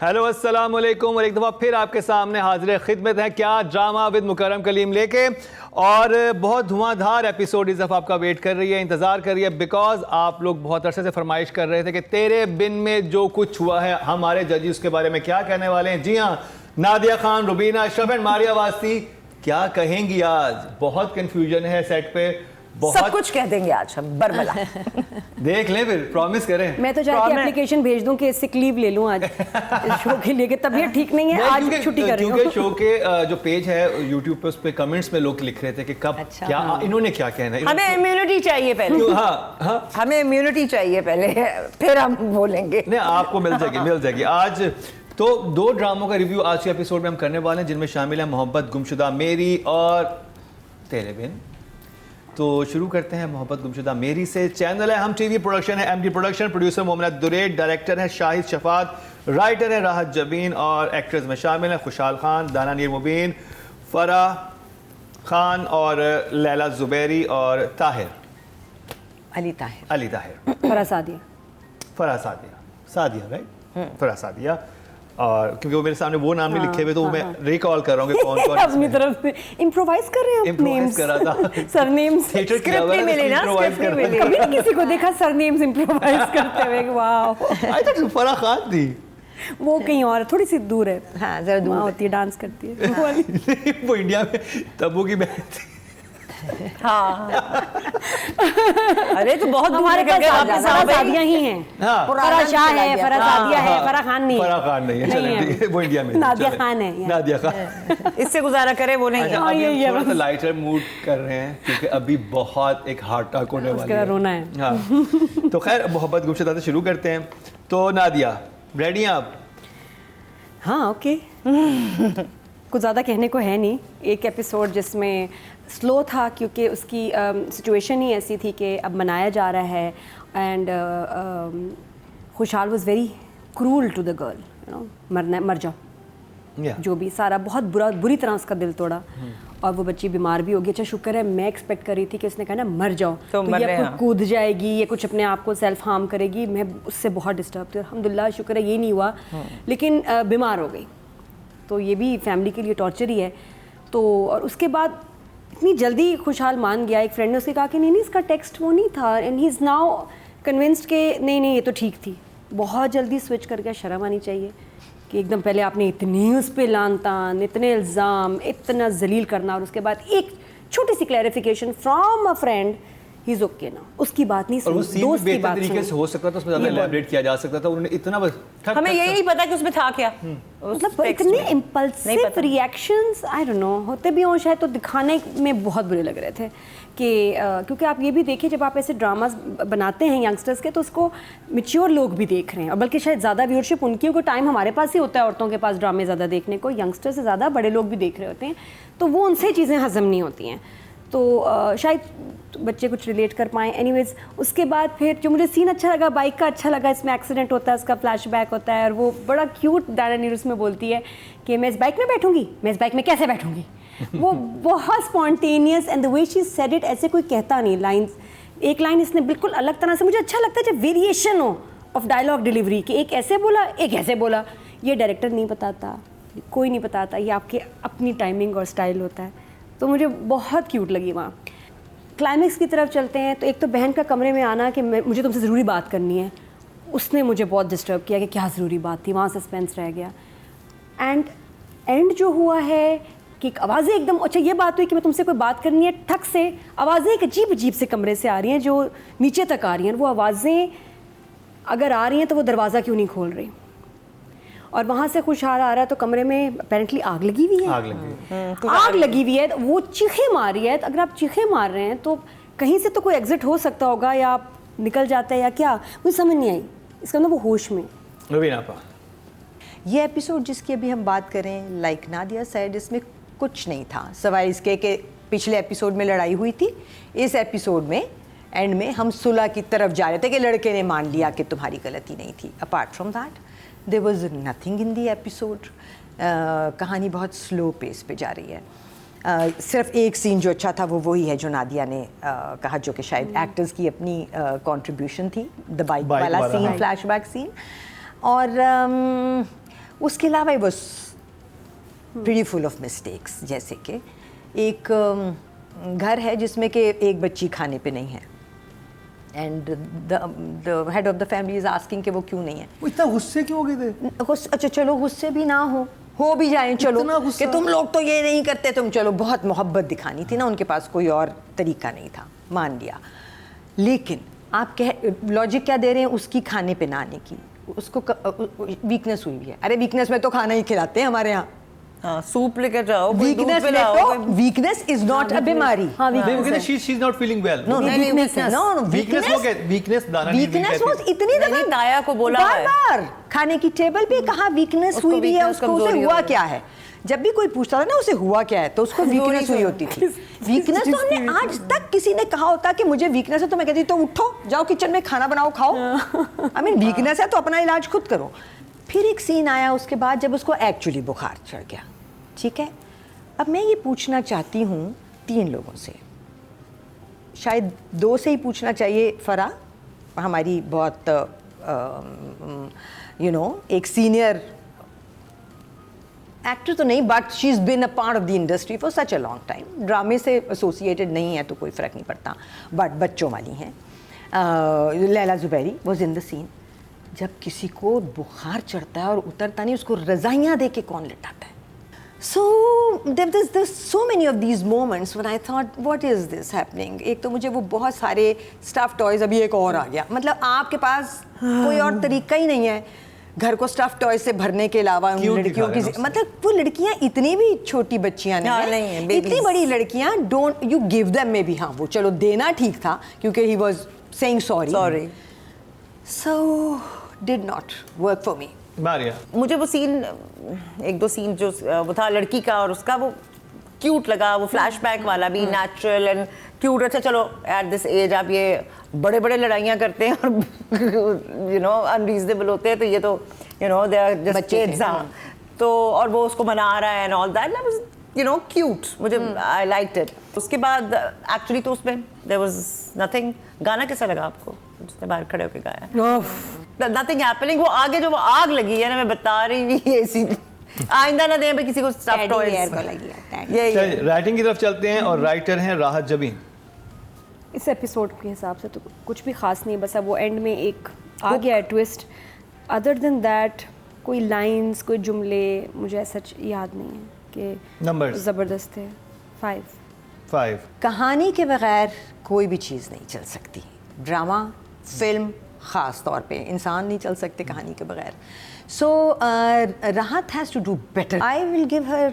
Hello अस्सलाम वालेकुम और एक दफ़ा फिर आपके सामने हाजिर खिदमत है क्या ड्रामा विद मुकर्रम कलीम लेके। और बहुत धुआंधार एपिसोड इस दफ़ा आपका वेट कर रही है, इंतज़ार कर रही है, बिकॉज आप लोग बहुत अरसे से फरमाइश कर रहे थे कि तेरे बिन में जो कुछ हुआ है हमारे जज उसके बारे में क्या कहने वाले हैं। जी हाँ, नादिया खान, रुबीना अशरफ एंड मारिया वास्ती क्या कहेंगी आज? बहुत कन्फ्यूजन है सेट पे, सब कुछ कह देंगे आज हम बरबला। देख लें फिर, प्रॉमिस करें। मैं तो चाहती हूँ एप्लीकेशन भेज दूं कि सिक लीव ले लूं आज इस शो के लिए, कि तबीयत ठीक नहीं है, आज छुट्टी कर रही हूं। क्योंकि शो के जो पेज है यूट्यूब पे, उस पे कमेंट्स में लोग लिख रहे थे कि कब क्या इन्होंने क्या कहना है। हमें इम्यूनिटी चाहिए पहले। हाँ, हमें इम्यूनिटी चाहिए पहले, फिर हम बोलेंगे। नहीं, आपको मिल जाएगी आज। तो 2 ड्रामों का रिव्यू आज के एपिसोड में हम करने वाले हैं, जिनमें शामिल है मोहब्बत गुमशुदा मेरी और तेरे बिन। तो शुरू करते हैं मोहब्बत गुमशुदा मेरी से। चैनल है हम टीवी प्रोडक्शन, है MD production, producer Mohammad Dured, director है शाहिद शफात, राइटर है राहत जबीन और एक्टर्स में शामिल हैं खुशहाल खान, दाना नीर मुबीन, फराह खान और लैला जुबैरी और ताहिर अली ताहिर, फराह सादिया राइट, फराह सादिया। और क्योंकि वो मेरे सामने वो नाम नहीं लिखे हुए, तो मैं रिकॉल कर रहा हूँ कि कौन कौन अपनी तरफ से इम्प्रोवाइज कर रहे हैं, इम्प्रोवाइज कर रहा था। सरनेम्स थिएटर किया हुआ है, इम्प्रोवाइज कर रहा है। कभी नहीं किसी को देखा सरनेम्स इम्प्रोवाइज करते हुए। वाह, आई थॉट फराह खान थी। वो कहीं और थोड़ी सी दूर है। हाँ, जरा दूर होती है, डांस करती है। वो इंडिया में तब्बू की बहन थी। हाँ। अरे तो बहुत हमारे पास सादिया ही हैं। फराह शाह है, फराह सादिया है, फराह खान नहीं है। चलें, वो इंडिया में नादिया खान है। नादिया खान। इससे गुजारा करे वो नहीं। अच्छा, अभी हम थोड़ा सा लाइटर मूड कर रहे हैं क्योंकि अभी बहुत एक हार्ट अटैक होने वाली है, रोना है। हाँ। तो खैर मोहब्बत गुमशुदा से शुरू करते हैं। तो नादिया, रेडी हैं आप? हाँ, ओके। कुछ ज़्यादा कहने को है नहीं। एक एपिसोड जिसमें स्लो था क्योंकि उसकी सिचुएशन ही ऐसी थी कि अब मनाया जा रहा है, and Khushhal was very cruel to the girl, you know, मर जाओ, जो भी सारा बहुत बुरी तरह उसका दिल तोड़ा। और वो बच्ची बीमार भी होगी। अच्छा शुक्र है, मैं एक्सपेक्ट कर रही थी कि उसने कहा ना मर जाओ तो ये कुछ कूद जाएगी, ये कुछ अपने आप को सेल्फ हार्म करेगी। मैं उससे बहुत डिस्टर्ब थी। अल्हम्दुलिल्लाह शुक्र है ये नहीं हुआ, लेकिन बीमार हो गई, तो ये भी फैमिली के लिए टॉर्चर ही है। तो और उसके बाद इतनी जल्दी खुशहाल मान गया। एक फ्रेंड ने उससे कहा कि नहीं इसका टेक्स्ट वो नहीं था, and he is now convinced कि नहीं ये तो ठीक थी। बहुत जल्दी स्विच कर गया। शर्म आनी चाहिए कि एकदम पहले आपने इतनी उस पर लान तान, इतने इल्ज़ाम, इतना जलील करना, और उसके बाद एक छोटी सी clarification from a friend, he is okay ना। उसकी बात नहीं सुनी, दोस्त की बात तरीके से हो सकता था, उसमें ज़्यादा एलैबोरेट किया जा सकता था। उन्होंने इतना बस हमें यही पता कि उसमें था क्या। मतलब इतने impulsive reactions I don't know होते भी हों शायद, तो दिखाने में बहुत बुरे लग रहे थे कि क्योंकि आप ये भी देखिए जब आप ऐसे ड्रामास बनाते हैं यंगस्टर्स के, तो उसको मैच्योर लोग भी देख रहे हैं, और बल्कि शायद ज़्यादा व्यूअरशिप उनकी को टाइम हमारे पास ही होता है औरतों के पास ड्रामे ज़्यादा देखने को, यंगस्टर से ज़्यादा बड़े लोग भी देख रहे होते हैं, तो वो उनसे चीज़ें हजम नहीं होती हैं, तो शायद बच्चे कुछ रिलेट कर पाएँ। एनीवेज उसके बाद फिर जो मुझे सीन अच्छा लगा, बाइक का अच्छा लगा, इसमें एक्सीडेंट होता है, उसका फ्लैशबैक होता है, और वो बड़ा क्यूट दाना नीर उसमें बोलती है कि मैं इस बाइक में बैठूंगी, मैं इस बाइक में कैसे बैठूंगी। वो बहुत spontaneous, and the way she said it, ऐसे कोई कहता नहीं लाइन्स। एक लाइन इसने बिल्कुल अलग तरह से, मुझे अच्छा लगता है जब वेरिएशन हो ऑफ डायलॉग डिलीवरी, कि एक ऐसे बोला एक ऐसे बोला। ये डायरेक्टर नहीं बताता, कोई नहीं बताता, ये आपके अपनी टाइमिंग और स्टाइल होता है। तो मुझे बहुत क्यूट लगी वहाँ। क्लाइमेक्स की तरफ चलते हैं। तो एक तो बहन का कमरे में आना कि मुझे तुमसे ज़रूरी बात करनी है, उसने मुझे बहुत डिस्टर्ब किया कि क्या ज़रूरी बात थी, वहाँ सस्पेंस रह गया। एंड जो हुआ है कि आवाज़ें एकदम, अच्छा ये बात हुई कि मैं तुमसे कोई बात करनी है, ठक से आवाज़ें एक अजीब से कमरे से आ रही हैं जो नीचे तक आ रही हैं। वो आवाज़ें अगर आ रही हैं तो वो दरवाज़ा क्यों नहीं खोल रही, और वहाँ से खुशहाल आ रहा है तो कमरे में अपेरेंटली आग लगी हुई है, आग लगी हुई है, वो चीखें मार रही है। अगर आप चीखें मार रहे हैं तो कहीं से तो कोई एग्जिट हो सकता होगा, या आप निकल जाते हैं या क्या, मुझे समझ नहीं आई। इसका मतलब वो होश में। ये एपिसोड जिसकी अभी हम बात करें, लाइक नादिया साइड, इसमें कुछ नहीं था सवाए इसके कि पिछले एपिसोड में लड़ाई हुई थी। इस एपिसोड में एंड में हम सुलह की तरफ जा रहे थे कि लड़के ने मान लिया कि तुम्हारी गलती नहीं थी। Apart from that there was nothing in the episode. कहानी बहुत स्लो पेस पे जा रही है। सिर्फ एक सीन जो अच्छा था वो वही है जो नादिया ने कहा, जो कि शायद एक्टर्स की अपनी कंट्रीब्यूशन थी, द बाइक वाला सीन, फ्लैशबैक सीन। और उसके अलावा I was pretty full of mistakes, जैसे कि एक घर है जिसमें कि एक बच्ची खाने पे नहीं है and the head of the family is asking कि वो क्यों नहीं है। वो इतना गुस्से क्यों हो गए थे? अच्छा चलो गुस्से भी ना हो भी जाए, चलो इतना गुस्सा? कि तुम लोग तो ये नहीं करते, तुम चलो, बहुत मोहब्बत दिखानी थी ना, उनके पास कोई और तरीका नहीं था, मान लिया। लेकिन आप कह लॉजिक क्या दे रहे हैं उसकी खाने पे ना आने की, उसको वीकनेस हुई है। अरे वीकनेस में तो खाना ही खिलाते हैं हमारे यहाँ। हाँ, सूप लेकर जाओ, कोई दूध वीकनेस में पिलाओ, तो कोई- वीकनेस इज नॉट अ बीमारी। हाँ नहीं, weakness वो कहते है। She is not feeling well. No नहीं, नहीं, वीकनेस weakness। नो वीकनेस वो कहते, वीकनेस दाना नहीं वीकनेस वाज कहते। इतनी नहीं, दफा दाया को बोला बार है। बार खाने की टेबल पे कहा वीकनेस उसको हुई भी है, weakness, उसको उसे कमजोरी हुआ हो गई। क्या है। जब भी कोई पूछता था ना उसे हुआ क्या है तो उसको वीकनेस हुई होती थी। वीकनेस तो हमने आज तक किसी ने कहा होता कि मुझे वीकनेस है तो मैं कहती तो उठो जाओ किचन में खाना बनाओ खाओ। आई मीन वीकनेस है तो अपना इलाज खुद करो। फिर एक सीन आया उसके बाद जब उसको एक्चुअली बुखार चढ़ गया, ठीक है। अब मैं ये पूछना चाहती हूँ 3 लोगों से, शायद 2 से ही पूछना चाहिए। फरा हमारी बहुत एक सीनियर एक्टर तो नहीं but she is been a part of the industry for such a long time. ड्रामे से एसोसिएटेड नहीं है तो कोई फ़र्क नहीं पड़ता, बट बच्चों वाली हैं। Laila Zubairi was in the scene. जब किसी को बुखार चढ़ता है और उतरता नहीं, उसको रज़ाइयाँ दे के कौन लिटाता है। So there's so many of these moments when I thought what is this happening। एक तो मुझे वो बहुत सारे स्टफ टॉयज, अभी एक और आ गया, मतलब आपके पास कोई और तरीका ही नहीं है घर को स्टफ टॉयज से भरने के अलावा। उन Cute लड़कियों दिखा रहे की हैं मतलब वो लड़कियां इतनी भी छोटी बच्चियां हाँ, नहीं नहीं है, हैं, babies। इतनी बड़ी लड़कियां don't you give them may be. हाँ वो चलो देना ठीक था क्योंकि he was saying sorry, so did not work for me. Maria, मुझे वो सीन, 1-2 सीन जो वो था लड़की का और उसका, वो क्यूट लगा। वो फ्लैशबैक वाला भी नेचुरल एंड क्यूट। अच्छा चलो एट दिस एज आप ये बड़े बड़े लड़ाइयाँ करते हैं और अनरीजनेबल होते हैं, तो ये तो दे आर जस्ट बच्चे थे, किड्स। हाँ, तो और वो उसको मना रहा है and all that was cute. मुझे आई लाइक्ड इट। उसके बाद एक्चुअली तो उसमें देयर वाज नथिंग। गाना कैसा लगा आपको जिसने बाहर खड़े होकर गाया? Nothing happening. वो आगे जो वो आग लगी है ना, मैं बता रही हूँ ये सीन आइंदा ना दें किसी को स्टफ टॉयज। ये राइटिंग की तरफ चलते हैं और राइटर हैं राहत जबीन। इस एपिसोड के हिसाब से तो कुछ भी खास नहीं, बस अब वो एंड में एक आ गया है ट्विस्ट। अदर देन दैट कोई लाइंस, कोई जुमले मुझे सच याद नहीं है कि Numbers? ज़बरदस्त थे। 5 कहानी के बगैर कोई भी चीज़ नहीं चल सकती। ड्रामा, फिल्म, ख़ास तौर पे इंसान नहीं चल सकते कहानी के बगैर। So Rahat has to do better. I will give her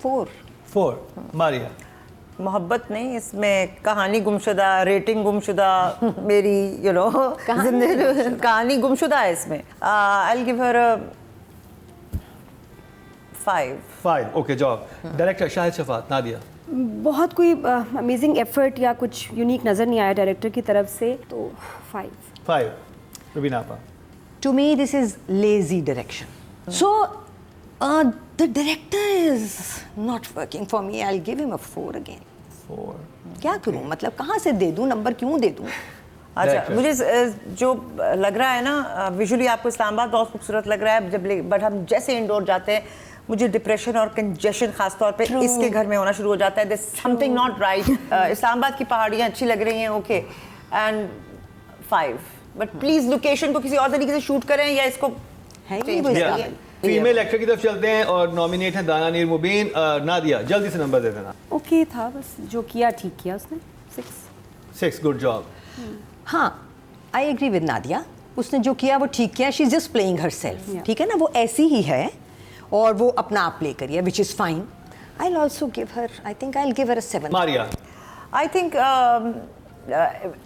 4। Maria, मोहब्बत नहीं, इसमें कहानी गुमशुदा, रेटिंग गुमशुदा मेरी जिंदगी कहानी गुमशुदा है इसमें। I will give her 5। Okay job. Director Shahid Shafat, Nadia. बहुत कोई अमेजिंग एफर्ट या कुछ यूनिक नज़र नहीं आया डायरेक्टर की तरफ से, तो 5। रुबीना आपा। To me, this is lazy direction. So, the director is not working for me. I'll give him a 4 again. 4। क्या करूं, मतलब कहाँ से दे दूं नंबर, क्यों दे दूं? अच्छा, Director। मुझे जो लग रहा है ना, विजुअली आपको इस्लामाबाद बहुत खूबसूरत लग रहा है, बट हम जैसे इंडोर जाते हैं मुझे डिप्रेशन और कंजेशन खासतौर पे इसके घर में होना शुरू हो जाता है। There's something not right। Islamabad की पहाड़ियाँ अच्छी लग रही हैं, okay, and 5। But please location को किसी और तरीके से शूट करें या इसको है ही change वो करिए। इसका। फीमेल एक्टर की तरफ चलते हैं और नॉमिनेट हैं दाना नीर मुबीन। नादिया, जल्दी से नंबर दे देना। ओके था, बस जो किया ठीक किया उसने। 6। Good job. हाँ, आई एग्री विद नादिया। उसने जो किया वो ठीक किया। She is just playing her self, ठीक है ना, वो ऐसी ही है और वो अपना आप प्ले करिए, which is fine. I will also give her, I think I will give her a 7। Maria, I think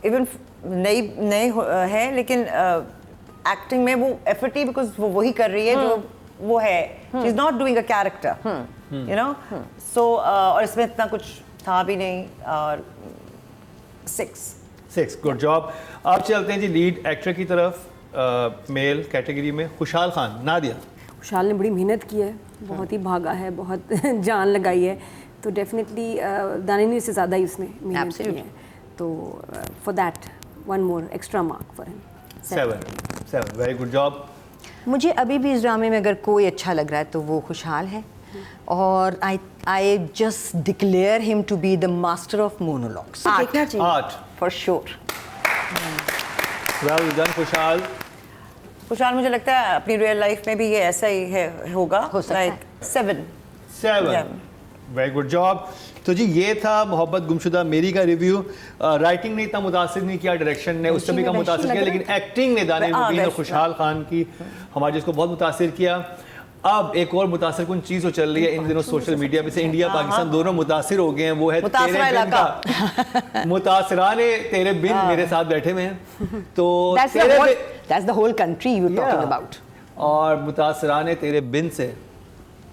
even नई है लेकिन एक्टिंग में वो एफर्ट ही, बिकॉज वो वही कर रही है जो वो है। She is not doing a character, so और इसमें इतना कुछ था भी नहीं। और 6। Good job. अब चलते हैं जी लीड एक्टर की तरफ। मेल कैटेगरी में खुशहाल खान। नादिया। खुशहाल ने बड़ी मेहनत की है, बहुत ही भागा है, बहुत जान लगाई है, तो डेफिनेटली दानिनी से ज़्यादा ही उसने मेहनत की है, तो for that 1 more extra mark for him। 7। Very good job. मुझे अभी भी इस ड्रामे में अगर कोई अच्छा लग रहा है तो वो खुशहाल है, और I just declare him to be the master of monologues देखना चाहिए। Art for sure. Well done Khushhal. Khushhal मुझे लगता है अपनी रियल लाइफ में भी ये ऐसा ही है, होगा। हो सकता है। 7 वेरी गुड जॉब। तो जी ये था मोहब्बत गुमशुदा मेरी का रिव्यू। राइटिंग ने इतना मुतासिर नहीं किया, डायरेक्शन ने उससे भी कम मुतासिर किया, लेकिन एक्टिंग ने दानिश मुबीन और खुशहाल खान की हमारे जिसको बहुत मुतासिर किया। अब एक और मुतासिर कुन चीज़ जो चल रही है इन दिनों सोशल मीडिया में से, इंडिया पाकिस्तान दोनों मुतासिर हो गए हैं, वो है मुतासरा तेरे बिन का। मुतासरा ने तेरे बिन मेरे साथ बैठे हुए हैं, तो That's the whole country you're talking about. और मुतासरा ने तेरे बिन से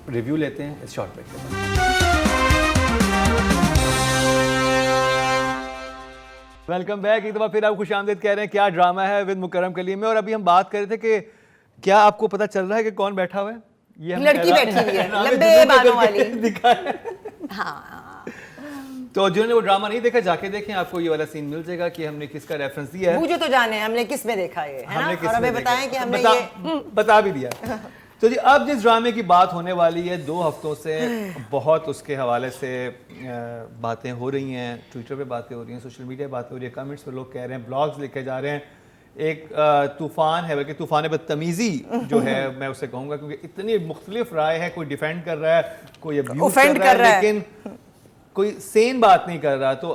रिव्यू लेते हैं इस शॉर्ट ब्रेक के बाद। Welcome back. एक दफ़ा फिर आप खुशामदीद कह रहे हैं, क्या ड्रामा है विद मुकर्रम कलीम में। और अभी हम बात कर रहे थे कि क्या आपको पता चल रहा है कि कौन बैठा हुआ है? ये लड़की बैठी हुई है लंबे बालों वाली। दिखा है। तो जिन्होंने वो ड्रामा नहीं देखा जाके देखें, आपको ये वाला सीन मिल जाएगा कि हमने किसका रेफरेंस दिया है। मुझे तो जाने हमने किस में देखा ये, है ना? और हमें बताएं कि हमने बता भी दिया। तो जी अब जिस ड्रामे की बात होने वाली है, 2 हफ्तों से बहुत उसके हवाले से बातें हो रही हैं, ट्विटर पे बातें हो रही हैं, सोशल मीडिया पे बातें हो रही हैं, कमेंट्स पे लोग कह रहे हैं, ब्लॉग्स लिखे जा रहे हैं। एक तूफान है, बल्कि तूफान बदतमीज़ी जो है मैं उसे कहूँगा, क्योंकि इतनी मुख्तलिफ राय है, कोई डिफेंड कर रहा है, कोई अब्यूज़ कर रहा है, लेकिन कोई सेन बात नहीं कर रहा। तो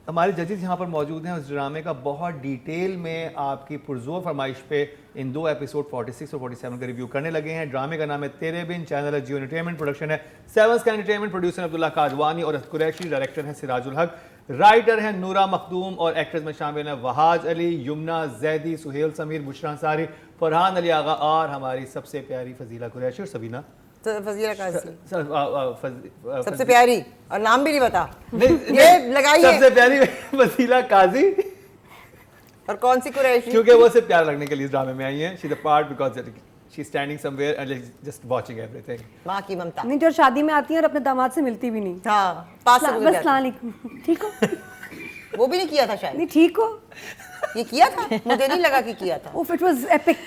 हमारे जजेस यहाँ पर मौजूद हैं, उस ड्रामे का बहुत डिटेल में आपकी पुरज़ोर फरमाइश पे इन 2 एपिसोड 46 और 47 का रिव्यू करने लगे हैं। ड्रामे का नाम है तेरे बिन, चैनल है जियो एंटरटेनमेंट, प्रोडक्शन है 7 sky entertainment, producer Abdullah Kadwani और कुरैशी, डायरेक्टर है सिराजुल हक, राइटर है नूरा मखदूम, और एक्टर्स में शामिल हैं वहाज अली, यमुना जैदी, सुहेल समीर, बुशरा अंसारी, फरहान अली आगा और हमारी सबसे प्यारी फजीला कुरैशी और सबीना तो फजीला काजी सबसे प्यारी, और नाम भी नहीं बता। ये लगाइए सबसे प्यारी फजीला काजी, और कौन सी कुरैशी? क्योंकि वो सिर्फ प्यार लगने के लिए इस ड्रामे में आई हैं। She the part because she standing somewhere and just watching everything. मां की ममता नहीं, जो शादी में आती है और अपने दामाद से मिलती भी नहीं। हाँ, पास से बस सलाम अलैकुम, ठीक हो? वो भी नहीं किया था शायद। नहीं, ठीक हो? ये किया था, मुझे नहीं लगा कि किया था। It was epic.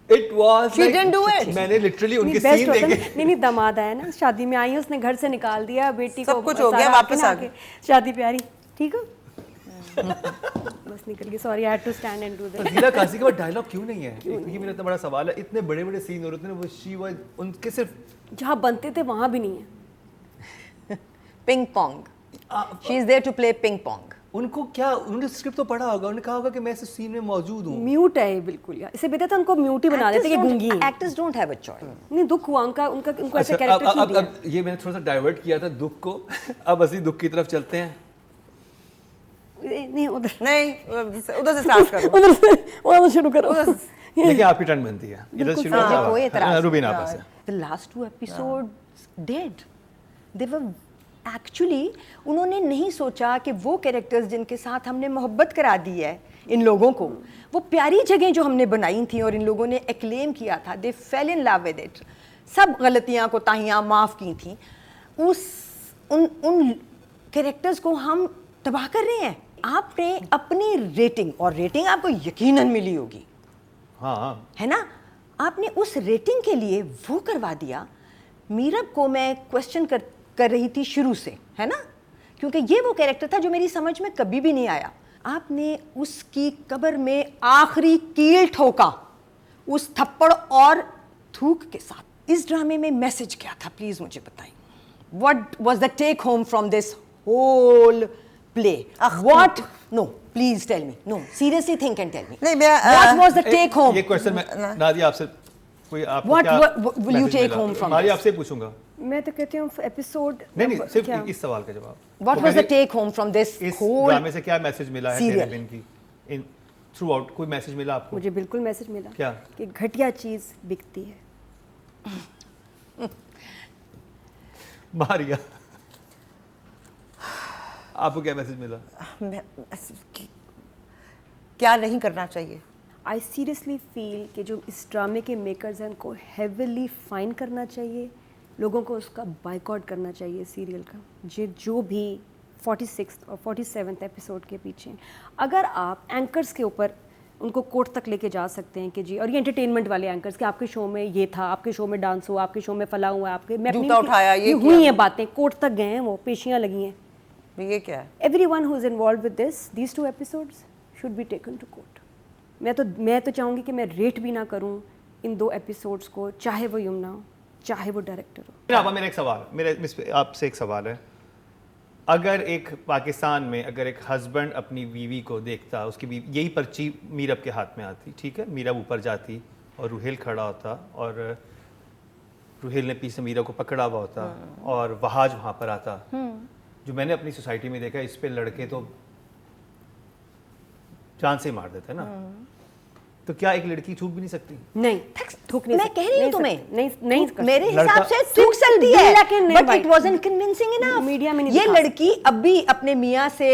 It was She didn't do it. मैंने लिटरली उनके बेस्ट सीन होता देखे। नहीं, दामाद आया ना, शादी में आई है, उसने घर से निकाल दिया बेटी को, सब कुछ हो गया, सारा वापस आके आ ना शादी प्यारी, ठीक हो? बस निकल गई, sorry, I had to stand and do that. Fazila Kazi के बाद डायलॉग क्यों नहीं है? ये मेरा इतना बड़ा सवाल है। इतने बड़े बड़े सीन हो रहे थे, वो शी वाज उनके सिर्फ जहाँ बनते थे वहाँ भी नहीं है। Ping pong, she is there to play ping pong. उनको क्या, उन्होंने स्क्रिप्ट तो पढ़ा होगा, उन्होंने कहा होगा कि मैं इस सीन में मौजूद हूँ। म्यूट है ये बिल्कुल यार, इससे बेहतर था उनको म्यूट ही बना देते कि गूंगी है। Actors don't have a choice. नहीं, दुख हुआ उनको ऐसे अच्छा, कैरेक्टर क्यों दिया? अब ये मैंने थोड़ा सा डाइवर्ट किया था दुख को। अब असली दुख की तरफ चलते हैं। नहीं, उधर नहीं, उधर से स्टार्ट करो। उधर शुरू करो। देखिए आपकी टर्न बनती है, इधर शुरू मुझे कोई एतराज रुबीना आपस है। The last 2 episodes dead. They were actually, उन्होंने नहीं सोचा कि वो कैरेक्टर्स जिनके साथ हमने मोहब्बत करा दी है इन लोगों को, वो प्यारी जगह जो हमने बनाई थी और इन लोगों ने एक्लेम किया था, they fell in love with it, सब गलतियां कोताहियां माफ़ की थी, उन कैरेक्टर्स को हम तबाह कर रहे हैं। आपने अपनी रेटिंग, और रेटिंग आपको यकीनन मिली होगी, हाँ, है ना, आपने उस रेटिंग के लिए वो करवा दिया। मीरब को मैं क्वेश्चन कर रही थी शुरू से, है ना, क्योंकि ये वो कैरेक्टर था जो मेरी समझ में कभी भी नहीं आया। आपने उसकी कब्र में आखिरी कील ठोका उस थप्पड़ और थूक के साथ। इस ड्रामे में मैसेज क्या था, प्लीज मुझे बताइए। What was the take home from this whole play? What, no please tell me, no seriously think and tell me, नहीं, मैं what was the take home? ये क्वेश्चन मैं नादिया आपसे, कोई आपको What क्या will you message take मिला? home from Nadia this? आपसे पूछूंगा। मैं तो कहती हूँ एपिसोड नहीं, सिर्फ इस सवाल का जवाब। What was the take home from this इस whole ड्रामे से क्या मैसेज मिला है serial? तेरे बिन की? इन थ्रू आउट कोई मैसेज मिला आपको? मुझे बिल्कुल मैसेज मिला। क्या? कि घटिया चीज बिकती है। मारिया, आपको क्या मैसेज मिला? क्या नहीं करना चाहिए? आई सीरियसली फील कि जो इस ड्रामे के मेकर्स हैं उनको हेविली फाइन करना चाहिए, लोगों को उसका बाइकआउट करना चाहिए सीरियल का, जो भी 46 और 47 एपिसोड के पीछे। अगर आप एंकर्स के ऊपर उनको कोर्ट तक लेके जा सकते हैं कि जी, और ये एंटरटेनमेंट वाले एंकर्स कि आपके शो में ये था, आपके शो में डांस हुआ, आपके शो में फला हुआ, आपके मैं जूता उठाया, ये हुई हैं बातें, कोर्ट तक गए हैं, वो पेशियां लगी हैं। ये क्या है? Everyone who is involved with these 2 episodes should be taken to court. मैं तो चाहूँगी कि मैं रेट भी ना करूँ इन 2 एपिसोड्स को, चाहे वो यमुना हो, चाहे वो डायरेक्टर हो। मेरा एक सवाल, आपसे एक सवाल है, अगर एक पाकिस्तान में अगर एक हस्बैंड अपनी बीवी को देखता, उसकी बीवी, यही पर्ची मीरब के हाथ में आती, ठीक है, मीरब ऊपर जाती और रुहेल खड़ा होता और रुहेल ने पीछे मीरब को पकड़ा हुआ होता और वहाज वहाँ पर आता, जो मैंने अपनी सोसाइटी में देखा, इस पे लड़के तो जान से मार देते हैं ना, तो क्या एक लड़की थूक भी नहीं सकती? नहीं, थूक नहीं मैं सकती, कह रही हूँ नहीं तुम्हें, सकती, नहीं मेरे लड़का- हिसाब से थूक सकती है, लेकिन नहीं बट भाई। It wasn't convincing enough. Media में नहीं ये दिखा लड़की अब भी अपने मियाँ से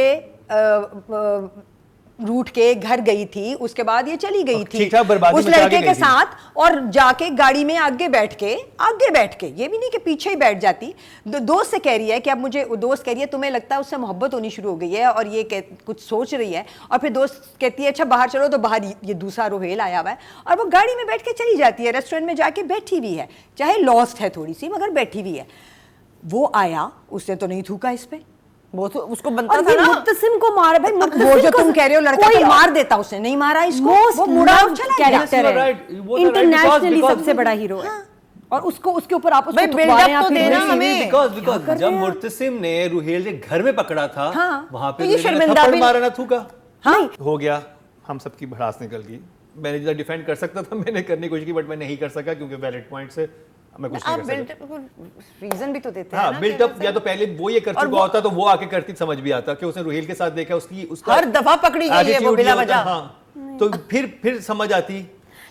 रूठ के घर गई थी, उसके बाद ये चली गई थी ठीक-ठाक बर्बादी उस मचा के लड़के गई के थी। साथ, और जाके गाड़ी में आगे बैठ के, ये भी नहीं कि पीछे ही बैठ जाती। दोस्त से कह रही है कि अब मुझे, दोस्त कह रही है तुम्हें लगता है उससे मोहब्बत होनी शुरू हो गई है और ये कुछ सोच रही है, और फिर दोस्त कहती है अच्छा बाहर चलो, तो बाहर ये दूसरा रोहेल आया हुआ है और वो गाड़ी में बैठ के चली जाती है, रेस्टोरेंट में जाके बैठी हुई है, चाहे लॉस्ट है थोड़ी सी मगर बैठी हुई है। वो आया, उसने तो नहीं थूका इस पे, वो तो उसको बनता और था ये ना। मुत्तसिम को मारा भाई, वो मुत्तसिम जो को तुम कह रहे हो लड़का कोई तो मार देता, उसने नहीं मारा इसको, मोस्ट वो मुड़ा और चला गया। कैरेक्टर Yes, you are है, right. वो तो right, इंटरनेशनली because- सबसे बड़ा हीरो है, और उसको उसके ऊपर आप उसको भाई, थुपवा build रहे हैं, up आप तो फिर देना वही- हमें। बिकॉज जब मुर्तसिम ने रुहेल के घर में पकड़ा था, हाँ। वहां पे तो ये रुहेल ने शर्मिंदा थप्पड़ भी- मारा ना थूका, हाँ। हो गया, हम सबकी भड़ास निकल गई। मैंने जितना डिफेंड कर सकता था मैंने करने की कोशिश की, बट मैं नहीं कर सका क्योंकि वैलिड पॉइंट से मैं कुछ नहीं आप कर सका। बिल्ट को रीजन भी तो देते हैं हाँ, ना बिल्ट कि अप, वैसे- या तो पहले वो ये कर और चुका होता तो वो आके करती, समझ भी आता कि उसने रुहेल के साथ देखा, उसका हर दफा पकड़ी गई है वो attitude बिला ये होता, वजह। हाँ, तो फिर समझ आती। आप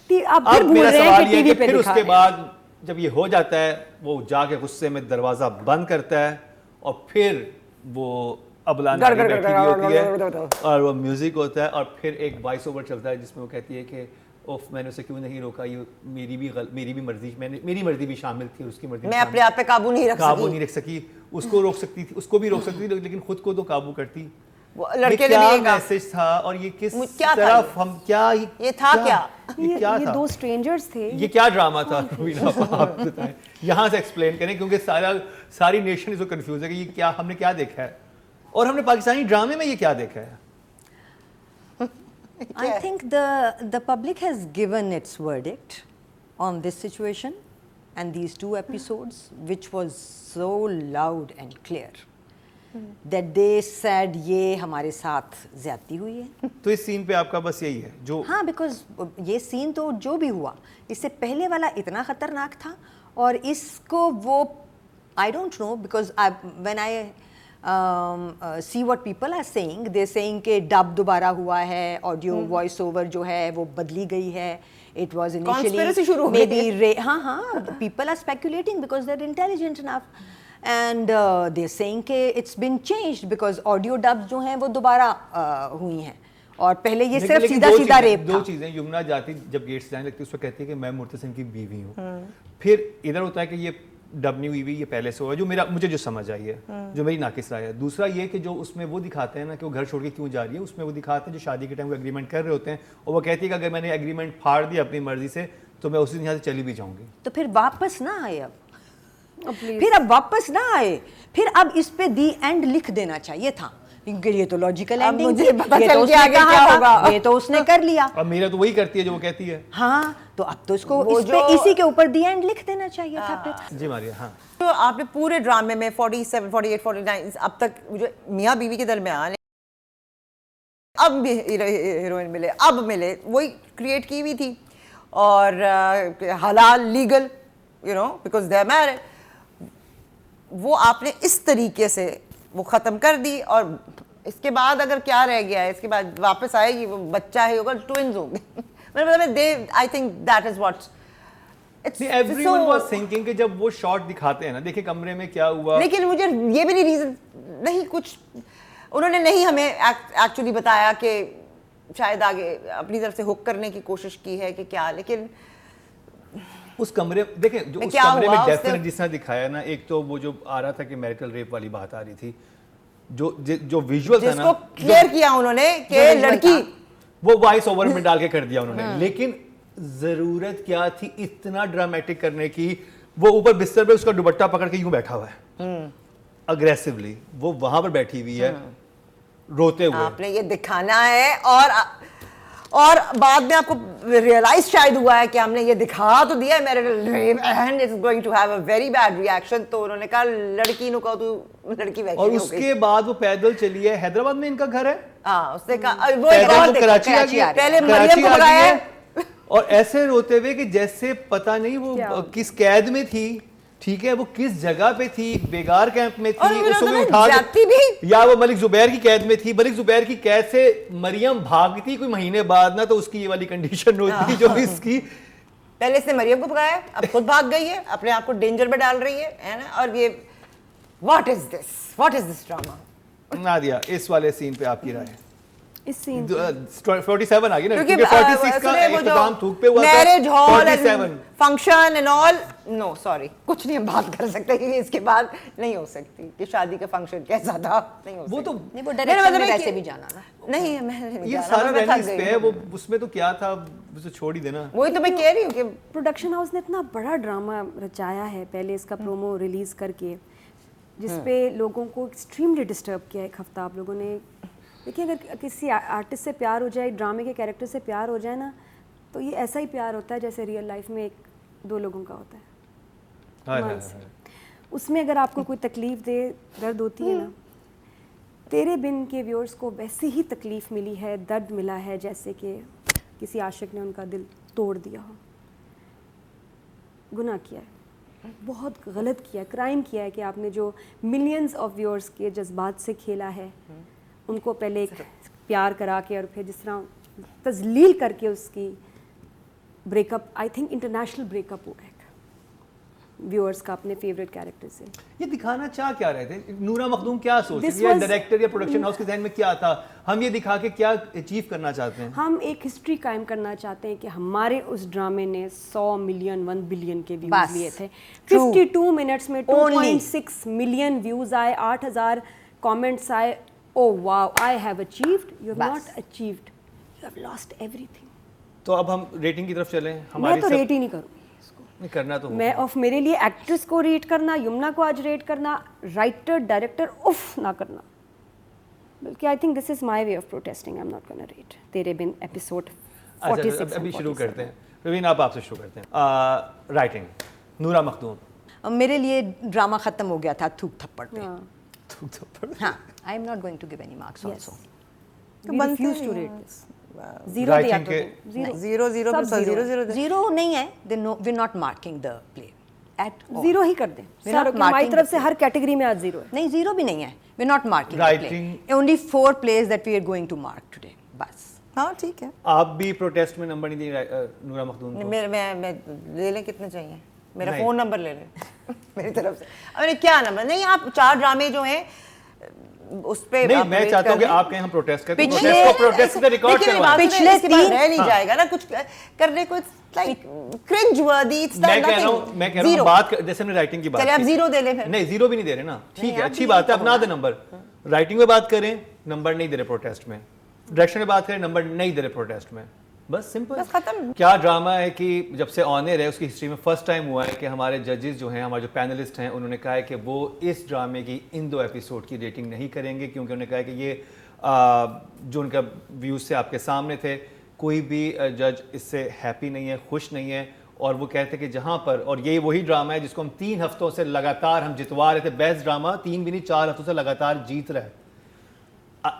फिर अब भूल मेरा रहे हैं सवाल कि ये है टीवी कि पे फिर दिखा उसके रहे हैं। बाद जब ये हो जाता है, वो जाके गुस्से में दरवाजा बंद करता है और फिर वो अबलान आगे बैठी हुई होती है और वो म्यूजिक होता है और फिर एक वॉइस ओवर चलता है जिसमें वो कहती है कि ओफ, मैंने उसे क्यों नहीं रोका, ये मेरी भी मर्जी, मेरी मर्जी भी शामिल थी और उसकी मर्जी मैं अपने आप पे काबू नहीं रख काबू सकी। नहीं रख सकी। उसको रोक सकती थी, उसको भी रोक सकती थी, लेकिन खुद को तो काबू करती। वो लड़के ने क्या भी एक मैसेज था और ये किस क्या था तरफ हम क्या ये था क्या? ये क्या ये था? 2 स्ट्रेंजर्स थे, ये क्या ड्रामा था रूबीना, आप बताएं, यहाँ से एक्सप्लेन करें, क्योंकि सारी नेशन इसको कंफ्यूज है कि ये क्या, हमने क्या देखा है और हमने पाकिस्तानी ड्रामे में ये क्या देखा है। I think the public has given its verdict on this situation and these 2 episodes, which was so loud and clear that they said ये हमारे साथ ज्यादती हुई है। तो इस सीन पे आपका बस यही है जो हाँ, बिकॉज ये सीन तो जो भी हुआ, इससे पहले वाला इतना खतरनाक था और इसको वो I don't know, because when I see what people are saying, they're saying कि डब दोबारा हुआ है, ऑडियो वॉइस ओवर जो है वो बदली गई है, it was Conspiracy initially शुरू हो गई maybe हाँ, people are speculating because they're intelligent enough and they're saying कि it's been changed because audio dubs जो हैं वो दोबारा हुई हैं और पहले ये सिर्फ लेकिन सीधा सीधा रेप दो था। चीजें, यमुना जाती जब गेट से जाने लगती है उसको कहती है कि मैं मुर्तसिम की बीवी हूँ, फिर इधर होता है कि ये डब नहीं हुई, ये पहले से हुआ, जो मुझे जो समझ आई है, जो मेरी नाकिस राय है। दूसरा ये कि जो उसमें वो दिखाते हैं ना कि वो घर छोड़ के क्यों जा रही है, उसमें वो दिखाते हैं जो शादी के टाइम वो एग्रीमेंट कर रहे होते हैं और वो कहती है कि अगर मैंने एग्रीमेंट फाड़ दिया अपनी मर्जी से तो मैं उसी दिन यहाँ से चली भी जाऊंगी। तो फिर वापस ना आए, फिर अब वापस ना आए, फिर अब इस पे दी एंड लिख देना चाहिए था, क्योंकि ये तो लॉजिकल अब एंडिंग मुझे पता चल गया आगे क्या होगा। ये तो उसने कर लिया। अब मेरा तो वही करती है जो वो कहती है। हाँ, तो अब तो इसको वो इस पे जो- इसी के ऊपर दी एंड लिख देना चाहिए था फिर। जी मारिया। हाँ, तो आपने पूरे ड्रामे में 47, 48, 49 अब तक जो मियाँ बीवी के दरमियान अब भी हीरोइन मिले, अब मिले, वही क्रिएट की हुई थी और हलाल legal, you know, because they are married, वो आपने इस तरीके से वो ख़त्म कर दी। और इसके बाद अगर क्या रह गया है, इसके बाद वापस आएगी, वो बच्चा है होगा, ट्विंस होंगे। मतलब they, I think that is what everyone was thinking कि जब वो शॉट दिखाते हैं ना, देखिए कमरे में क्या हुआ, लेकिन मुझे ये भी नहीं रीजन नहीं, कुछ उन्होंने नहीं हमें एक्चुअली बताया कि शायद आगे अपनी तरफ से हुक करने की कोशिश की है कि क्या, लेकिन उस कमरे देखें जो उस क्या कमरे हुआ में उससे? डेफिनेट जिस तरह दिखाया ना, एक तो वो जो आ रहा था कि मैरिटल रेप वाली बात आ रही थी, जो विजुअल था ना, जिसको क्लियर किया उन्होंने कि जो visual लड़की था। वो वॉइस ओवर में डाल के कर दिया उन्होंने, लेकिन जरूरत क्या थी इतना ड्रामेटिक करने की? वो ऊपर बिस्तर पे उसका दुपट्टा पकड़ के यूं बैठा हुआ है अग्रेसिवली, वो वहां पर बैठी हुई है रोते हुए। आपने ये दिखाना है और बाद में आपको रियलाइज शायद हुआ है कि हमने ये दिखा तो दिया है मेरे and it's going to have a very bad reaction, तो उन्होंने कहा लड़की नु कहो तू लड़की वैसी और हो गई। उसके बाद वो पैदल चली है, हैदराबाद में इनका घर है, हाँ उसने कहा वो एक और कराची आ गई, पहले कराची मरियम को आ गई बुलाया है, है। और ऐसे रोते हुए कि जैसे पता नहीं वो किस कैद में थी, ठीक है, वो किस जगह पे थी, बेगार कैंप में और थी, फिर उसको उन्होंने उठा जाती भी। या वो मलिक जुबैर की कैद में थी। मलिक जुबैर की कैद से मरियम भागती कोई महीने बाद ना, तो उसकी ये वाली कंडीशन होती जो इसकी। पहले इसने मरियम को भगाया, अब खुद भाग गई है, अपने आप को डेंजर में डाल रही है ना। और ये what is this drama? Nadia, इस वाले सीन पे आपकी राय है? इस सीन 47 आ गई ना, क्योंकि 46 का इख्तिताम थूक पे हुआ था, marriage hall 47 function and all, no sorry कुछ नहीं हम बात कर सकते क्योंकि इसके बाद नहीं हो सकती कि शादी का फंक्शन कैसा था, नहीं हो वो तो नहीं, वो डायरेक्शन में वैसे भी जाना ना। नहीं मैं ये सारा वेनिस पे है, वो उसमें तो क्या था, उसे छोड़ ही देना। वही तो मैं कह रही हूँ कि प्रोडक्शन हाउस ने इतना बड़ा ड्रामा रचाया है पहले इसका प्रोमो रिलीज करके, जिसपे लोगों को एक्सट्रीमली डिस्टर्ब किया एक हफ्ता। आप लोगों ने देखिए, अगर किसी आर्टिस्ट से प्यार हो जाए, ड्रामे के कैरेक्टर से प्यार हो जाए ना, तो ये ऐसा ही प्यार होता है जैसे रियल लाइफ में एक दो लोगों का होता है। हाय, मन से। उसमें अगर आपको कोई तकलीफ दे, दर्द होती है ना, तेरे बिन के व्यूअर्स को वैसी ही तकलीफ मिली है, दर्द मिला है, जैसे कि किसी आशिक ने उनका दिल तोड़ दिया हो। गुनाह किया है, बहुत गलत किया, क्राइम किया है कि आपने जो मिलियंस ऑफ व्यूअर्स के जज्बात से खेला है, उनको पहले एक प्यार करा के और फिर जिस तरह तजलील करके उसकी breakup, I think international breakup हुआ है व्यूअर्स का अपने फेवरेट कैरेक्टर से। ये दिखाना चाह क्या रहे थे? नूरा मखदूम क्या सोच This रही है? was- डायरेक्टर या प्रोडक्शन हाउस के ज़हन में क्या था? हम ये दिखा के क्या अचीव करना चाहते हैं? हम एक हिस्ट्री कायम करना चाहते हैं कि हमारे उस ड्रामे ने 100 मिलियन 1 बिलियन के व्यूज बस। लिए थे। True. 52 मिनट्स में Only. 2.6 मिलियन व्यूज आए, 8000 कमेंट्स आए। Oh wow, I have achieved, you have बस। Not achieved, you have lost everything. तो अब हम रेटिंग की तरफ चलें। मैं तो रेट ही नहीं करूँगी इसको। नहीं करना तो मैं ऑफ मेरे लिए एक्ट्रेस को रेट करना, यमुना को आज रेट करना, राइटर डायरेक्टर उफ ना करना, बल्कि I think this is my way of protesting. I am not gonna rate तेरे बिन एपिसोड 46। अच्छा, अभी शुरू करते हैं। प्रवीण, आप आपसे शुरू करते हैं। राइटिंग, नूरा मखदूम। मेरे लिए ड्रामा खत्म हो गया था थूक थप्पड़ पे। हाँ, हाँ, I am not going to give any marks yes. Also. We बनते refuse to नहीं rate हैं। this. Zero दिया Writing तो के- zero. जीरो जीरो सब सब जीरो जीरो जीरो नहीं है, they know we not marking the play at zero ही कर दें We're सर, not कि हमारी marking तरफ the से हर कैटेगरी में आज जीरो है। नहीं, जीरो भी नहीं है, we not marking Writing- only 4 place that we are going to mark today, बस। हाँ ठीक है। आप भी प्रोटेस्ट में नंबर नहीं दिए नूरा मखदूम को? मैं ले लें कितने चाहिए? मेरा नहीं। फोन नंबर ले लें मेरी तरफ से। अब मैंने क्या नंबर, नहीं आप 4 ड्रामे जो हैं उस पे नहीं, आप मैं rate चाहता हूँ कर कि लें। आप कहें हम प्रोटेस्ट करते हैं, पिछले- प्रोटेस्ट को प्रोटेस्ट से रिकॉर्ड देखिए, मेरी करवाएं। बात पिछले पिछले 3 रह नहीं हाँ। जाएगा ना, कुछ करने को लाइक क्रिंज वर्दी, इट्स मैं कह रहा हूँ जीरो। जैसे हमने राइटिंग की बात चलिए आप की। जीरो दे लें फिर। नहीं, जीरो भी नहीं दे रहे ना, ठीक है, आप अच्छी जीरो बात है, कहो अपना ना। दे नंबर। राइटिंग में बात करें, नंबर नहीं दे रहे प्रोटेस्ट में। डायरेक्शन में बात करें, नंबर नहीं दे रहे प्रोटेस्ट में। बस सिंपल, बस खत्म। क्या ड्रामा है कि जब से ऑनर है उसकी हिस्ट्री में फर्स्ट टाइम हुआ है कि हमारे जजेस जो हैं, हमारे जो पैनलिस्ट हैं, उन्होंने कहा है कि वो इस ड्रामे की इन 2 एपिसोड की रेटिंग नहीं करेंगे, क्योंकि उन्होंने कहा है कि ये जो उनका व्यूज़ से आपके सामने थे, कोई भी जज इससे हैप्पी नहीं है, खुश नहीं है। और वो कहते हैं कि जहाँ पर, और ये वही ड्रामा है जिसको हम 3 हफ्तों से लगातार हम जितवा रहे थे, बेस्ट ड्रामा 3 भी नहीं 4 हफ्तों से लगातार जीत रहा है।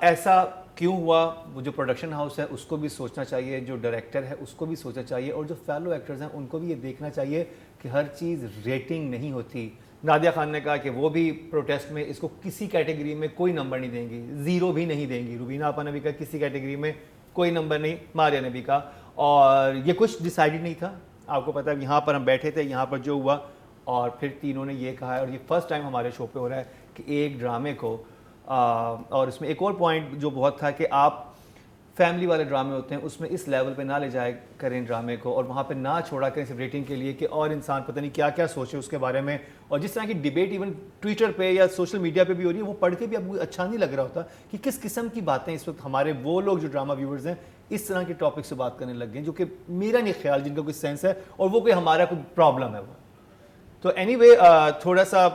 ऐसा क्यों हुआ? वो जो प्रोडक्शन हाउस है उसको भी सोचना चाहिए, जो डायरेक्टर है उसको भी सोचना चाहिए, और जो फेलो एक्टर्स हैं उनको भी ये देखना चाहिए कि हर चीज़ रेटिंग नहीं होती। नादिया खान ने कहा कि वो भी प्रोटेस्ट में इसको किसी कैटेगरी में कोई नंबर नहीं देंगी, ज़ीरो भी नहीं देंगी। रुबीना आपा ने भी कहा किसी कैटेगरी में कोई नंबर नहीं, मारिया ने भी कहा। और ये कुछ डिसाइडेड नहीं था, आपको पता है, यहाँ पर हम बैठे थे, यहाँ पर जो हुआ, और फिर तीनों ने ये कहा है, और ये फर्स्ट टाइम हमारे शो पे हो रहा है कि एक ड्रामे को और इसमें एक और पॉइंट जो बहुत था कि आप फैमिली वाले ड्रामे होते हैं उसमें इस लेवल पे ना ले जाए करें ड्रामे को, और वहाँ पे ना छोड़ा करें सिर्फ रेटिंग के लिए कि और इंसान पता नहीं क्या क्या सोचे उसके बारे में। और जिस तरह की डिबेट इवन ट्विटर पे या सोशल मीडिया पे भी हो रही है, वो पढ़ के भी आपको अच्छा नहीं लग रहा होता कि किस किस्म की बातें इस वक्त हमारे वो लोग जो ड्रामा व्यूअर्स हैं इस तरह के टॉपिक से बात करने लग गए, जो कि मेरा नहीं ख्याल जिनका कोई सेंस है और वो कोई हमारा कोई प्रॉब्लम है वो। तो एनीवे थोड़ा सा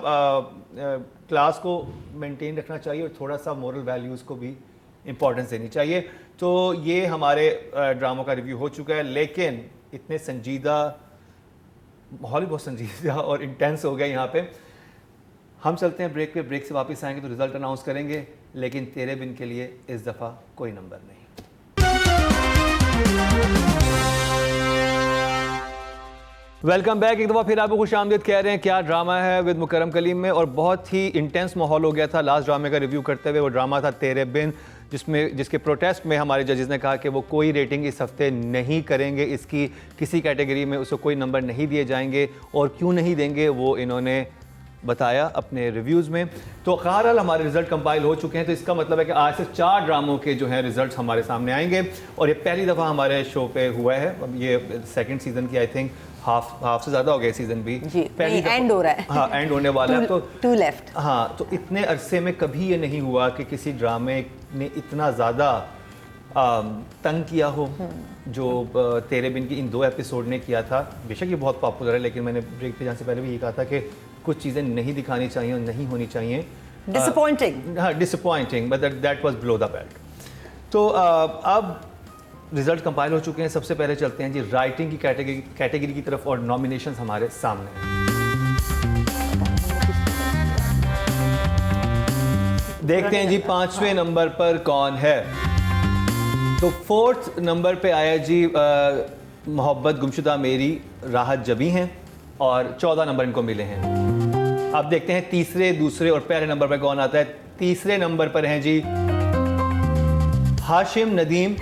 क्लास को मेंटेन रखना चाहिए और थोड़ा सा मोरल वैल्यूज़ को भी इम्पोर्टेंस देनी चाहिए। तो ये हमारे ड्रामों का रिव्यू हो चुका है, लेकिन इतने संजीदा, माहौल भी बहुत संजीदा और इंटेंस हो गया यहाँ पे। हम चलते हैं ब्रेक पे, ब्रेक से वापस आएंगे तो रिजल्ट अनाउंस करेंगे, लेकिन तेरे बिन के लिए इस दफ़ा कोई नंबर नहीं। Welcome back. एक दफ़ा फिर आपको खुश आमदीद कह रहे हैं। क्या ड्रामा है विद मुकरम कलीम में, और बहुत ही इंटेंस माहौल हो गया था लास्ट ड्रामे का रिव्यू करते हुए। वो ड्रामा था तेरे बिन, जिसके प्रोटेस्ट में हमारे जजेस ने कहा कि वो कोई रेटिंग इस हफ्ते नहीं करेंगे, इसकी किसी कैटेगरी में उसको कोई नंबर नहीं दिए जाएंगे, और क्यों नहीं देंगे वो इन्होंने बताया अपने रिव्यूज़ में। तो बहरहाल हमारे रिजल्ट कंपाइल हो चुके हैं, तो इसका मतलब है कि आज से 4 ड्रामों के जो हैं रिजल्ट्स हमारे सामने आएंगे, और ये पहली दफ़ा हमारे शो पे हुआ है। अब ये सेकंड सीज़न की आई थिंक हाफ से ज़्यादा हो गया सीज़न भी, पहली एंड हो रहा है। हाँ, एंड होने वाला है। तो 2 लेफ्ट। हाँ, तो इतने अरसे में कभी ये नहीं हुआ कि किसी ड्रामे ने इतना ज़्यादा तंग किया हो जो तेरे बिन की इन 2 एपिसोड ने किया था। बेशक ये बहुत पॉपुलर है, लेकिन मैंने ब्रेक पे जाने से पहले भी ये कहा था कि कुछ चीज़ें नहीं दिखानी चाहिए और नहीं होनी चाहिए। डिसअपॉइंटिंग। हाँ, disappointing, but that was below the belt. तो अब रिजल्ट कंपाइल हो चुके हैं। सबसे पहले चलते हैं जी राइटिंग की कैटेगरी की तरफ, और नॉमिनेशंस हमारे सामने हैं। देखते हैं जी 5वें नंबर पर कौन है। तो 4th नंबर पे आया जी मोहब्बत गुमशुदा मेरी, राहत जबी हैं, और 14 नंबर इनको मिले हैं। अब देखते हैं तीसरे, दूसरे और पहले नंबर पर कौन आता है। तीसरे नंबर पर हैं जी हाशिम नदीम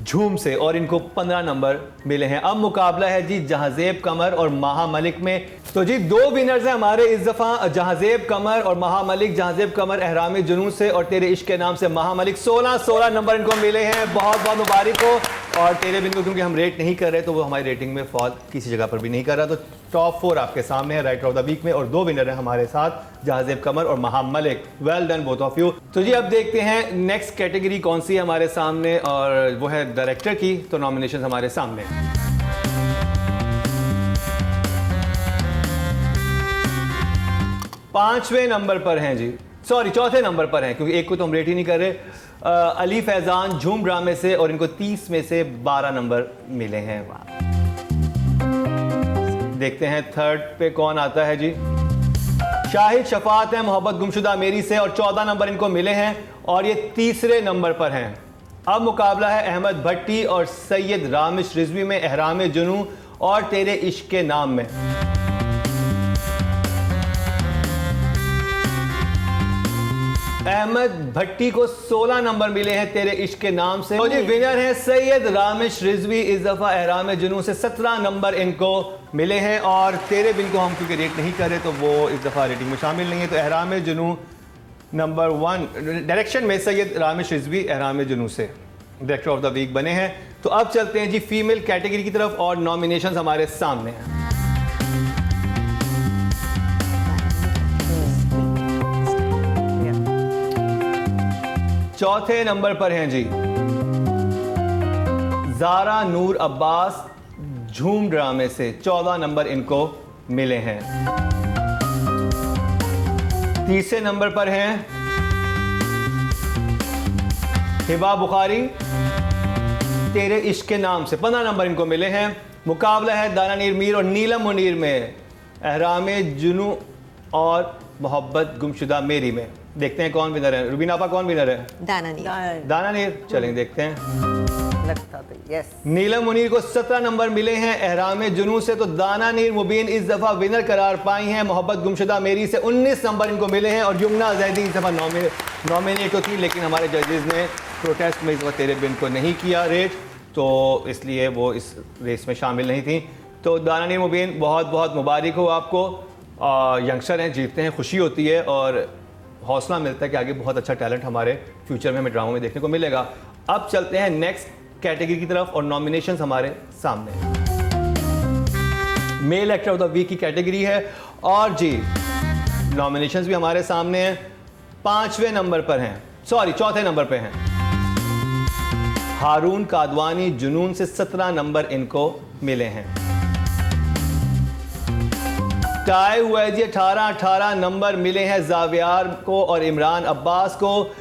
झूम से, और इनको 15 नंबर मिले हैं। अब मुकाबला है जी जहाजेब कमर और महा मलिक में। तो जी 2 विनर्स हैं हमारे इस दफ़ा, जहाजेब कमर और महा मलिक। जहाजेब कमर एहराम जुनून से, और तेरे इश्क के नाम से महा मलिक। 16 नंबर इनको मिले हैं, बहुत बहुत मुबारक हो। और तेरे बिन को क्योंकि हम रेट नहीं कर रहे तो वो हमारी रेटिंग में फॉल किसी जगह पर भी नहीं कर रहा। तो टॉप 4 आपके सामने है राइटर ऑफ द वीक में, और 2 विनर हैं हमारे साथ, जहाजेब कमर और महा Malik. Well done both of you. तो जी अब देखते हैं नेक्स्ट कैटेगरी कौन सी है हमारे सामने, और वो है डायरेक्टर की। तो नॉमिनेशन हमारे सामने हैं। पांचवें नंबर पर हैं जी, सॉरी चौथे नंबर पर हैं, क्योंकि एक को तो हम रेट ही नहीं कर रहे। अली फैजान झूम ड्रामे से, और इनको 30 में से 12 नंबर मिले हैं। देखते हैं थर्ड पे कौन आता है जी। शाहिद शफात है मोहब्बत गुमशुदा मेरी से, और 14 नंबर इनको मिले हैं, और ये तीसरे नंबर पर हैं। अब मुकाबला है अहमद भट्टी और सैयद रामिश रिजवी में, एहराम जुनू और तेरे इश्क के नाम में। अहमद भट्टी को 16 नंबर मिले हैं तेरे इश्क के नाम से। तो जी विनर है सैयद रामिश रिजवी इस दफा एहराम जुनू से, 17 नंबर इनको मिले हैं। और तेरे बिन को हम क्योंकि रेट नहीं कर रहे तो वो इस दफा रेटिंग में शामिल नहीं है। तो एहराम जुनू नंबर 1 डायरेक्शन में सैयद रामिश रिजवी एहराम जुनू से डायरेक्टर ऑफ द वीक बने हैं। तो अब चलते हैं जी फीमेल कैटेगरी की तरफ, और नॉमिनेशंस हमारे सामने हैं। चौथे नंबर पर हैं जी ज़ारा नूर अब्बास झूम ड्रामे से, 14 नंबर इनको मिले हैं। तीसरे नंबर पर हैं हिबा बुखारी तेरे इश्क के नाम से, 15 नंबर इनको मिले हैं। मुकाबला है दाना नीर मीर और नीलम मुनीर में, एहराम जुनू और मोहब्बत गुमशुदा मेरी में। देखते हैं कौन विनर है। रुबीना आपा कौन विनर है? दाना नीर। चलेंगे देखते हैं। लगता तो यस। नीलम मुनीर को 17 नंबर मिले हैं एहराम जुनू से। तो दाना नीर मुबीन इस दफा विनर करार पाई हैं। मोहब्बत गुमशुदा मेरी से 19 नंबर इनको मिले हैं। और यमुना जैदी इस दफा नॉमिनेट तो थी, लेकिन हमारे जजेस ने प्रोटेस्ट में इस दफा तेरे बिन को नहीं किया रेट, तो इसलिए वो इस रेस में शामिल नहीं थी। तो दाना नीर मुबीन बहुत बहुत मुबारक हो आपको। यंगस्टर हैं, जीतते हैं, खुशी होती है और हौसला मिलता है कि आगे बहुत अच्छा टैलेंट हमारे फ्यूचर में हमें ड्रामा में देखने को मिलेगा। अब चलते हैं नेक्स्ट कैटेगरी की तरफ और नॉमिनेशंस हमारे सामने हैं। Male actor of the week की कैटेगरी है और जी नॉमिनेशंस भी हमारे सामने हैं। 5वें नंबर पर हैं, सॉरी 4थे नंबर पे हैं हारून कादवानी। जुनून से 17 नंबर इनको मिले हैं। टाई हुआ है जी, 18 नंबर मिले हैं जावियार को और इमरान अब्बास को।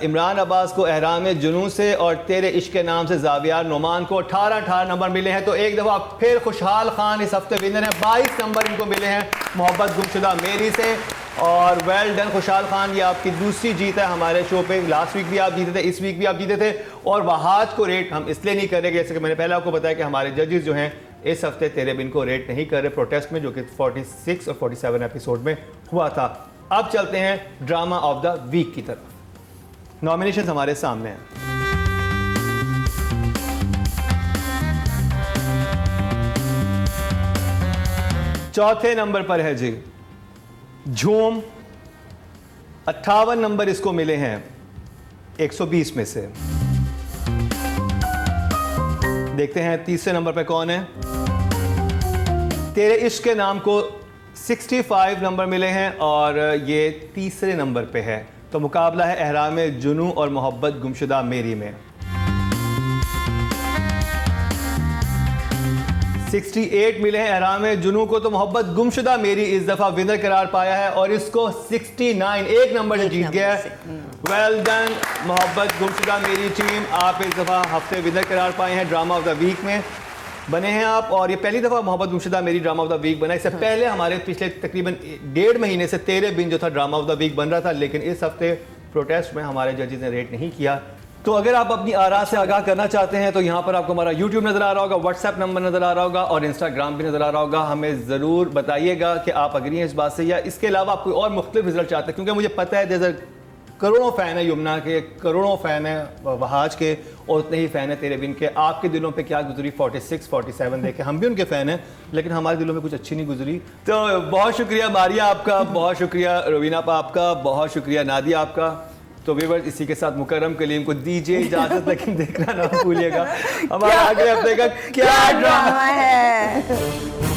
इमरान अब्बास को एहराम जुनून से और तेरे इश्क के नाम से जावियार नोमान को 18 नंबर मिले हैं। तो एक दफ़ा फिर खुशहाल खान इस हफ्ते विनर हैं। 22 नंबर इनको मिले हैं मोहब्बत गुमशुदा मेरी से। और वेल डन खुशहाल खान, ये आपकी दूसरी जीत है हमारे शो पे। लास्ट वीक भी आप जीते थे, इस वीक भी आप जीते थे। और वहाज को रेट हम इसलिए नहीं कर रहे, जैसे कि मैंने पहले आपको बताया कि हमारे जजेस जो हैं इस हफ्ते तेरे बिन को रेट नहीं कर रहे प्रोटेस्ट में, जो कि 46 और 47 एपिसोड में हुआ था। अब चलते हैं ड्रामा ऑफ द वीक की तरफ। नॉमिनेशन हमारे सामने हैं। चौथे नंबर पर है जी झूम। 58 नंबर इसको मिले हैं 120 में से। देखते हैं तीसरे नंबर पे कौन है। तेरे इश्क के नाम को 65 नंबर मिले हैं और ये तीसरे नंबर पे है। तो मुकाबला है एहराम जुनू और मोहब्बत गुमशुदा मेरी में। 68 मिले हैं एहराम जुनू को। तो मोहब्बत गुमशुदा मेरी इस दफ़ा विनर करार पाया है और इसको 69 एक नंबर से जीत गया है। वेल डन मोहब्बत गुमशुदा मेरी टीम, आप इस दफ़ा हफ्ते विनर करार पाए हैं। ड्रामा ऑफ द वीक में बने हैं आप और ये पहली दफ़ा मोहब्बत गुमशुदा मेरी ड्रामा ऑफ द वीक बना। इससे पहले हमारे पिछले तकरीबन 1.5 महीने से तेरे बिन जो था ड्रामा ऑफ द वीक बन रहा था, लेकिन इस हफ्ते प्रोटेस्ट में हमारे जजेस ने रेट नहीं किया। तो अगर आप अपनी आरा से आगाह करना चाहते हैं तो यहाँ पर आपको हमारा YouTube नज़र आ रहा होगा, WhatsApp नंबर नज़र आ रहा होगा और Instagram भी नज़र आ रहा होगा। हमें ज़रूर बताइएगा कि आप अग्री हैं इस बात से या इसके अलावा आप कोई और मुख्तलिफ रिजल्ट चाहते हैं, क्योंकि मुझे पता है जैसे करोड़ों फ़ैन है यमुना के, करोड़ों फ़ैन है वहाज के और उतने ही फ़ैन है तेरे बिन के। आपके दिलों पे क्या गुजरी 46, 47 देखे, हम भी उनके फ़ैन हैं, लेकिन हमारे दिलों में कुछ अच्छी नहीं गुजरी। तो बहुत शुक्रिया मारिया आपका, बहुत शुक्रिया रवीना आपका, बहुत शुक्रिया नादिया आपका। तो व्यूअर्स इसी के साथ मुकर्रम कलीम को दीजिए इजाज़त, लेकिन देखना ना भूलिएगा हमारा अगले हफ्ते का क्या ड्रामा है।